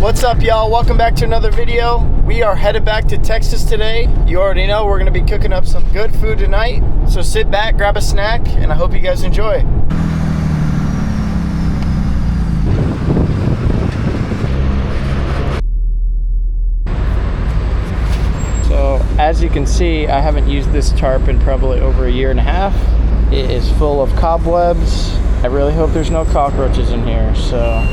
What's up, y'all? Welcome back to another video. We are headed back to Texas today. You already know we're gonna be cooking up some good food tonight. So sit back, grab a snack, and I hope you guys enjoy. So as you can see, I haven't used this tarp in probably over a year and a half. It is full of cobwebs. I really hope there's no cockroaches in here, so.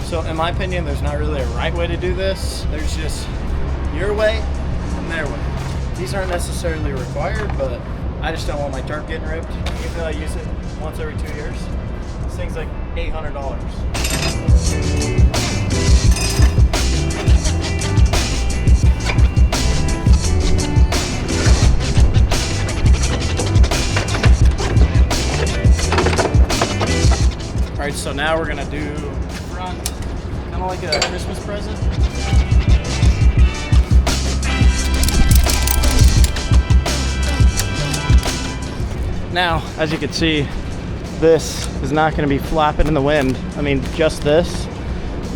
So in my opinion, there's not really a right way to do this. There's just your way and their way. These aren't necessarily required, but I just don't want my tarp getting ripped. Even though I use it once every 2 years. This thing's like $800. All right, so now we're gonna do front, kind of like a Christmas present. Now, as you can see, this is not gonna be flapping in the wind. I mean, just this,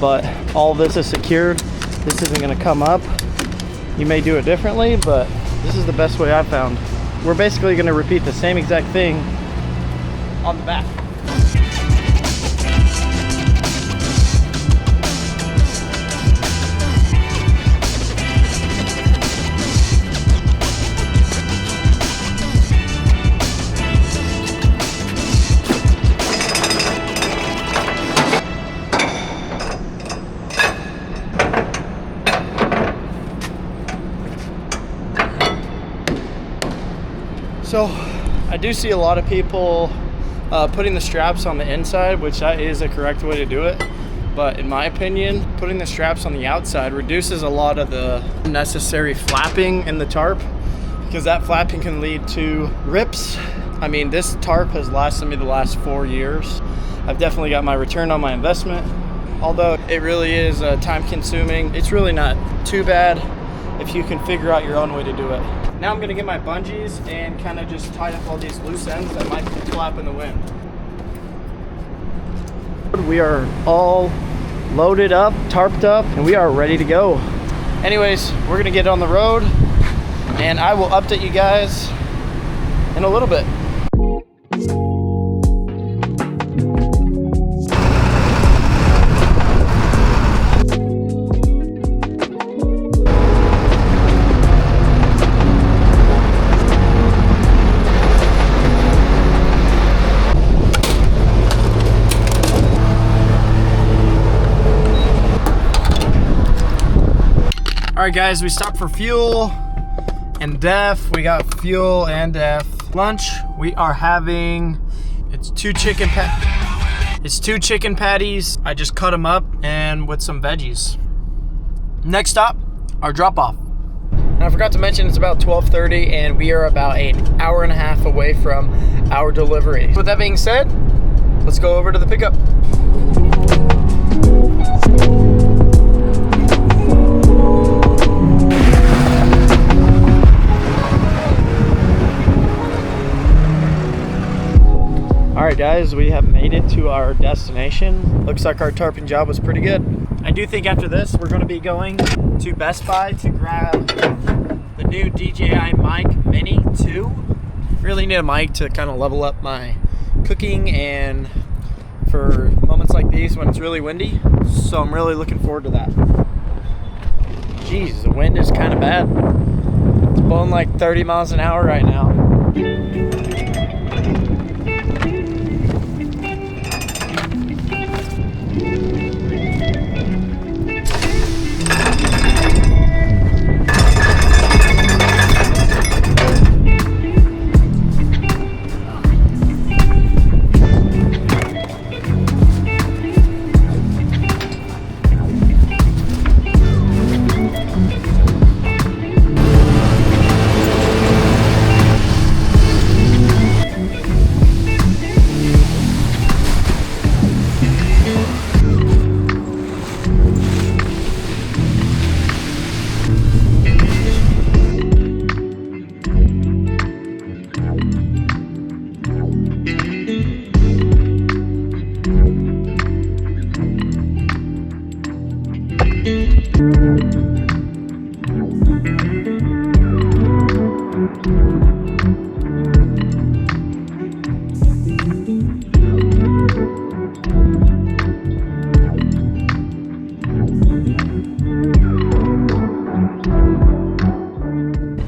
but all this is secured. This isn't gonna come up. You may do it differently, but this is the best way I've found. We're basically gonna repeat the same exact thing on the back. So I do see a lot of people putting the straps on the inside, which that is a correct way to do it. But in my opinion, putting the straps on the outside reduces a lot of the unnecessary flapping in the tarp, because that flapping can lead to rips. I mean, this tarp has lasted me the last 4 years. I've definitely got my return on my investment. Although it really is time consuming, it's really not too bad if you can figure out your own way to do it. Now I'm gonna get my bungees and kind of just tie up all these loose ends that might flap in the wind. We are all loaded up, tarped up, and we are ready to go. Anyways, we're gonna get on the road and I will update you guys in a little bit. All right, guys, we stopped for fuel and def. We got fuel and def. Lunch, we are having, it's two chicken patties. I just cut them up and with some veggies. Next stop, our drop off. And I forgot to mention it's about 12:30 and we are about an hour and a half away from our delivery. With that being said, let's go over to the pickup. Alright guys, we have made it to our destination. Looks like our tarping job was pretty good. I do think after this we're going to be going to Best Buy to grab the new DJI Mic Mini 2. Really need a mic to kind of level up my cooking and for moments like these when it's really windy. So I'm really looking forward to that. Jeez, the wind is kind of bad. It's blowing like 30 miles an hour right now.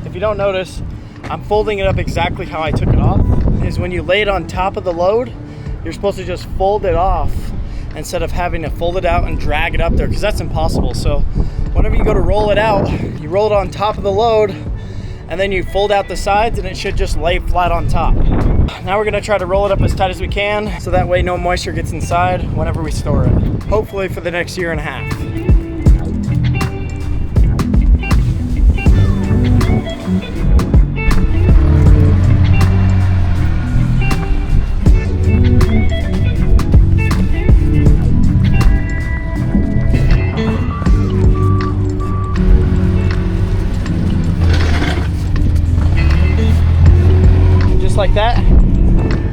If you don't notice, I'm folding it up exactly how I took it off. Is when you lay it on top of the load, you're supposed to just fold it off instead of having to fold it out and drag it up there, because that's impossible. So whenever you go to roll it out, you roll it on top of the load and then you fold out the sides and it should just lay flat on top. Now we're gonna try to roll it up as tight as we can so that way no moisture gets inside whenever we store it. Hopefully for the next year and a half. Like that,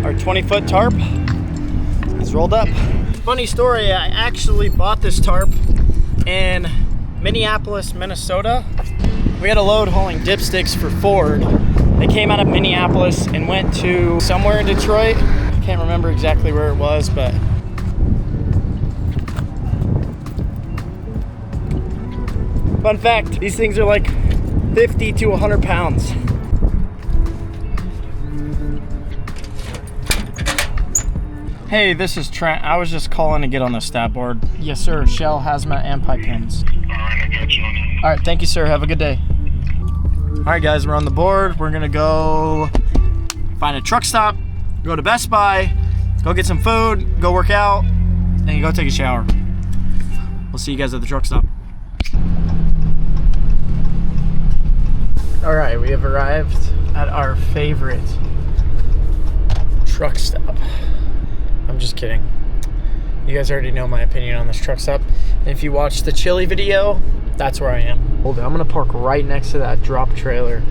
our 20-foot tarp is rolled up. Funny story, I actually bought this tarp in Minneapolis, Minnesota. We had a load hauling dipsticks for Ford. They came out of Minneapolis and went to somewhere in Detroit. I can't remember exactly where it was, but fun fact, these things are like 50 to 100 pounds. Hey, this is Trent. I was just calling to get on the stat board. Yes, sir. Shell, hazmat, and pipe pins. Alright, I got you on it. Alright, thank you, sir. Have a good day. Alright, guys, we're on the board. We're gonna go find a truck stop, go to Best Buy, go get some food, go work out, and go take a shower. We'll see you guys at the truck stop. Alright, we have arrived at our favorite truck stop. I'm just kidding. You guys already know my opinion on this truck stop. And if you watched the chili video, that's where I am. Hold it, I'm gonna park right next to that drop trailer.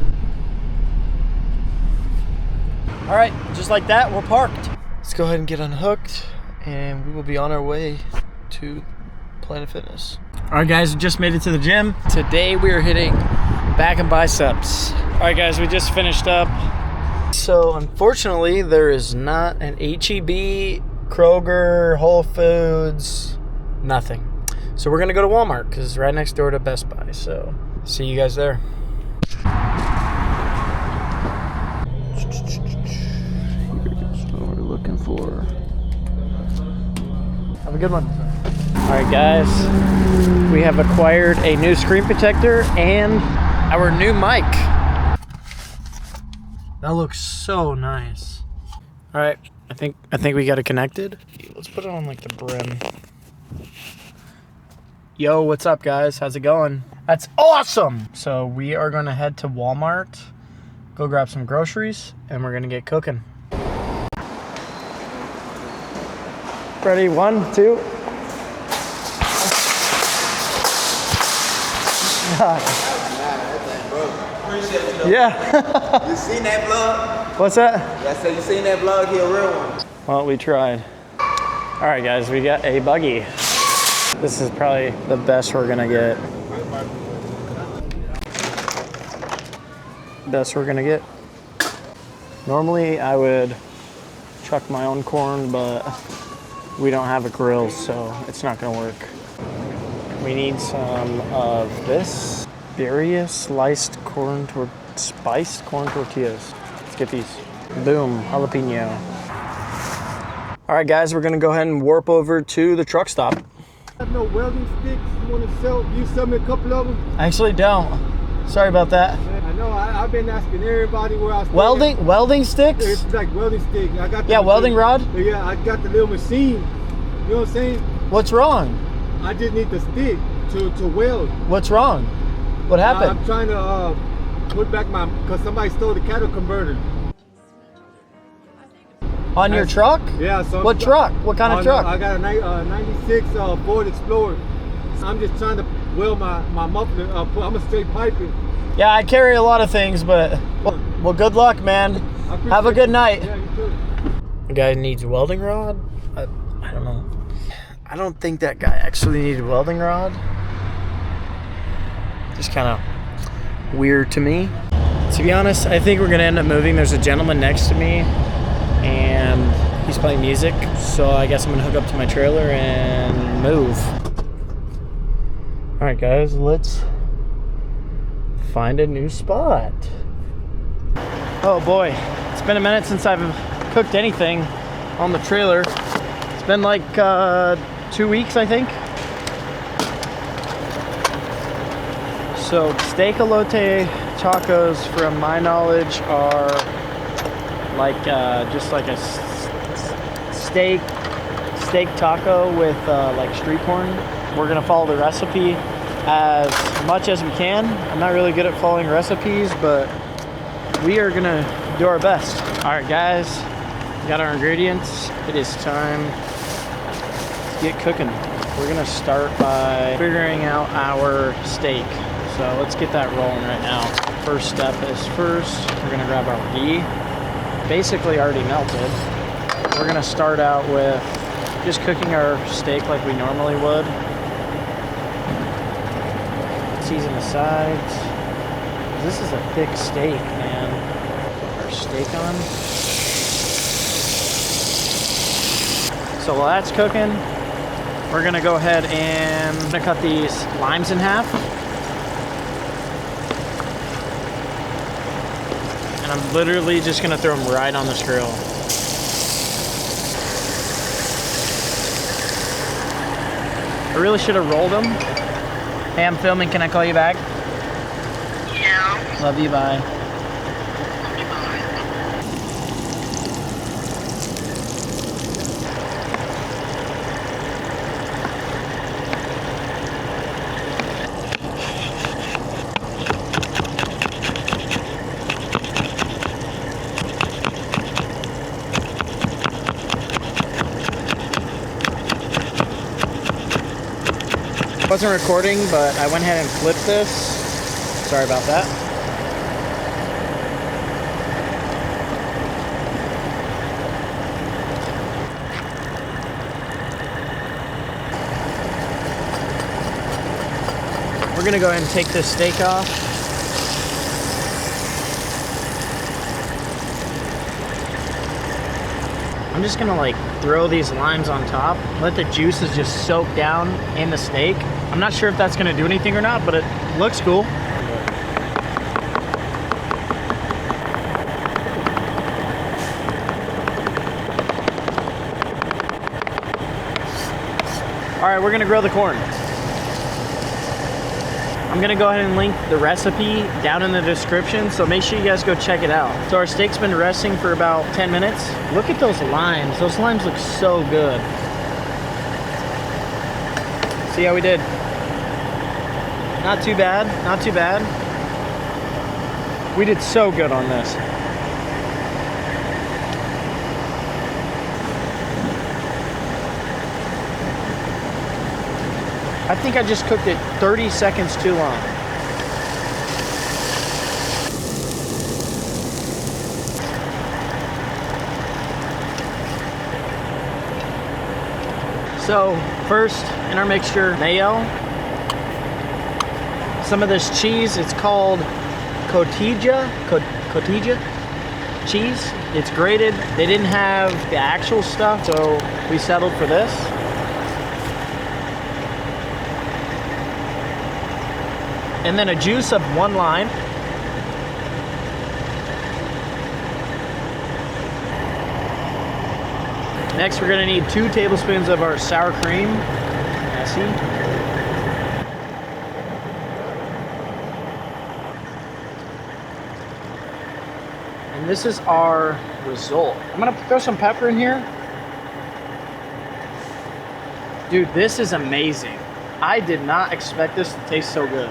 All right, just like that, we're parked. Let's go ahead and get unhooked and we will be on our way to Planet Fitness. All right guys, we just made it to the gym. Today we are hitting back and biceps. All right guys, we just finished up. So unfortunately, there is not an HEB, Kroger, Whole Foods, nothing. So we're gonna go to Walmart because it's right next door to Best Buy. So see you guys there. Here's what we're looking for. Have a good one. All right guys, we have acquired a new screen protector and our new mic. That looks so nice. All right, I think we got it connected. Let's put it on like the brim. Yo, what's up guys? How's it going? That's awesome! So we are gonna head to Walmart, go grab some groceries, and we're gonna get cooking. Ready? 1, 2. Yeah. You seen that vlog? What's that? I said you seen that vlog? He a real one. Well, we tried. All right, guys, we got a buggy. This is probably the best we're gonna get. Best we're gonna get. Normally, I would chuck my own corn, but we don't have a grill, so it's not gonna work. We need some of this various spiced corn tortillas. Let's get these. Boom, jalapeno. All right, guys, we're gonna go ahead and warp over to the truck stop. I have no welding sticks. You want to sell? You sell me a couple of them? I actually don't. Sorry about that. I know. I've been asking everybody where I stay. Welding sticks? It's like welding stick. I got. Yeah, welding rod. Yeah, I got the little machine. You know what I'm saying? What's wrong? I just need the stick to weld. What's wrong? What happened? I'm trying to put back because somebody stole the cattle converter. On your truck? Yeah. So what truck? What kind of truck? I got a 96 Ford Explorer. I'm just trying to weld my muffler. I'm a straight piper. Yeah, I carry a lot of things, but well, good luck, man. Have a good night. Yeah, you too. The guy needs a welding rod? I don't know. I don't think that guy actually needed a welding rod. Just kind of weird to me. To be honest, I think we're gonna end up moving. There's a gentleman next to me, and he's playing music, so I guess I'm gonna hook up to my trailer and move. All right, guys, let's find a new spot. Oh boy, it's been a minute since I've cooked anything on the trailer. It's been like 2 weeks, I think. So steak elote tacos, from my knowledge, are like just like a steak taco with like street corn. We're gonna follow the recipe as much as we can. I'm not really good at following recipes, but we are gonna do our best. All right, guys, we got our ingredients. It is time to get cooking. We're gonna start by figuring out our steak. So let's get that rolling right now. First step is we're gonna grab our ghee. Basically already melted. We're gonna start out with just cooking our steak like we normally would. Season the sides. This is a thick steak, man. Put our steak on. So while that's cooking, we're gonna go ahead and cut these limes in half. And I'm literally just gonna throw them right on this grill. I really should have rolled them. Hey, I'm filming. Can I call you back? Yeah. Love you. Bye. Wasn't recording, but I went ahead and flipped this. Sorry about that. We're gonna go ahead and take this steak off. I'm just gonna like throw these limes on top, let the juices just soak down in the steak. I'm not sure if that's gonna do anything or not, but it looks cool. All right, we're gonna grill the corn. I'm gonna go ahead and link the recipe down in the description, so make sure you guys go check it out. So our steak's been resting for about 10 minutes. Look at those limes. Those limes look so good. See how we did? Not too bad, not too bad. We did so good on this. I think I just cooked it 30 seconds too long. So first in our mixture, mayo, some of this cheese. It's called cotija cheese. It's grated. They didn't have the actual stuff, so we settled for this. And then a juice of 1 lime. Next, we're gonna need 2 tablespoons of our sour cream. Messy. And this is our result. I'm gonna throw some pepper in here. Dude, this is amazing. I did not expect this to taste so good.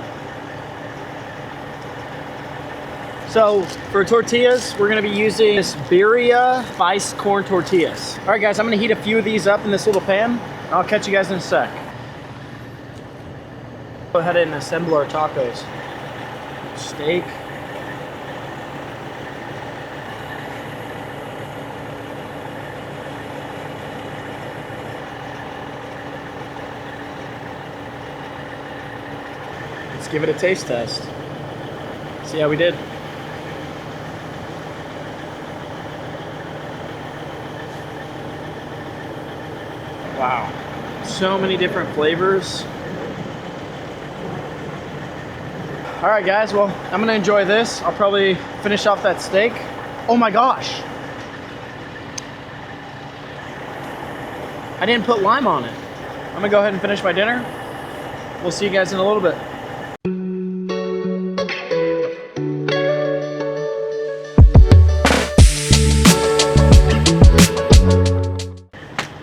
So for tortillas, we're gonna be using this birria spiced corn tortillas. All right guys, I'm gonna heat a few of these up in this little pan. I'll catch you guys in a sec. Go ahead and assemble our tacos. Steak. Let's give it a taste test. See how we did. Wow, so many different flavors. All right guys, well, I'm gonna enjoy this. I'll probably finish off that steak. Oh my gosh. I didn't put lime on it. I'm gonna go ahead and finish my dinner. We'll see you guys in a little bit.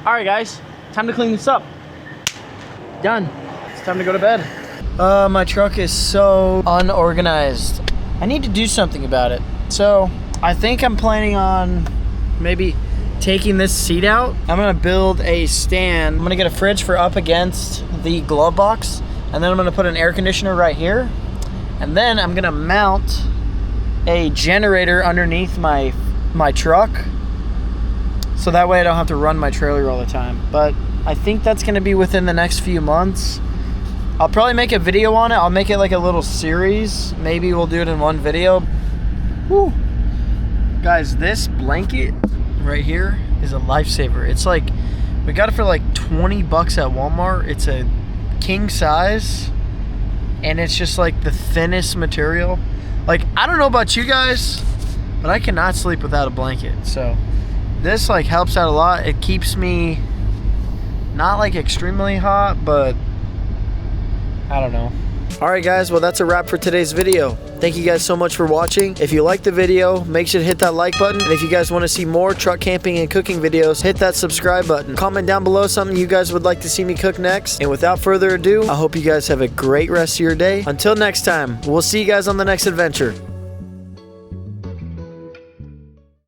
All right guys, time to clean this up. Done. It's time to go to bed. My truck is so unorganized. I need to do something about it. So I think I'm planning on maybe taking this seat out. I'm gonna build a stand. I'm gonna get a fridge for up against the glove box, and then I'm gonna put an air conditioner right here, and then I'm gonna mount a generator underneath my truck, so that way I don't have to run my trailer all the time. But I think that's gonna be within the next few months. I'll probably make a video on it. I'll make it like a little series. Maybe we'll do it in one video. Woo. Guys, this blanket right here is a lifesaver. It's like, we got it for like 20 bucks at Walmart. It's a king size, and it's just like the thinnest material. Like, I don't know about you guys, but I cannot sleep without a blanket. So this like helps out a lot. It keeps me not like extremely hot, but I don't know. All right guys, well that's a wrap for today's video. Thank you guys so much for watching. If you liked the video, make sure to hit that like button. And if you guys want to see more truck camping and cooking videos, hit that subscribe button. Comment down below something you guys would like to see me cook next. And without further ado, I hope you guys have a great rest of your day. Until next time, we'll see you guys on the next adventure.